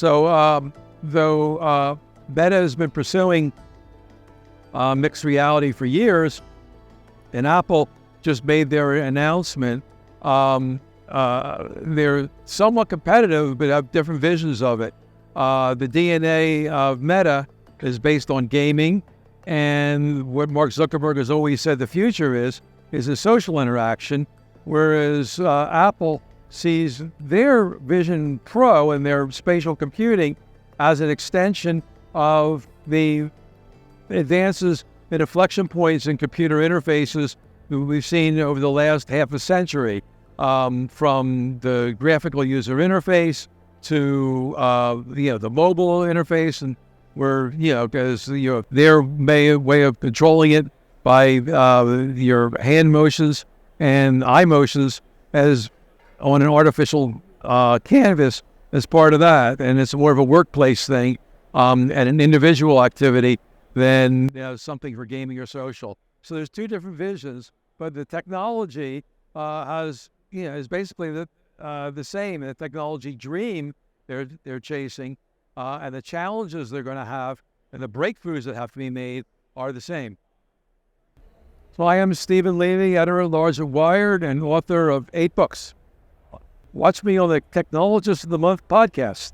So though Meta has been pursuing mixed reality for years, and Apple just made their announcement, they're somewhat competitive but have different visions of it. The DNA of Meta is based on gaming, and what Mark Zuckerberg has always said the future is a social interaction, whereas Apple sees their Vision Pro and their spatial computing as an extension of the advances and inflection points in computer interfaces that we've seen over the last half a century, from the graphical user interface to the mobile interface, and where because their way of controlling it by your hand motions and eye motions as on an artificial canvas as part of that, and it's more of a workplace thing and an individual activity than something for gaming or social. So there's two different visions, but the technology is basically the same. The technology dream they're chasing, and the challenges they're going to have, and the breakthroughs that have to be made are the same. So I am Stephen Levy, editor-at-large of Wired and author of 8 books. Watch me on the Technologist of the Month podcast.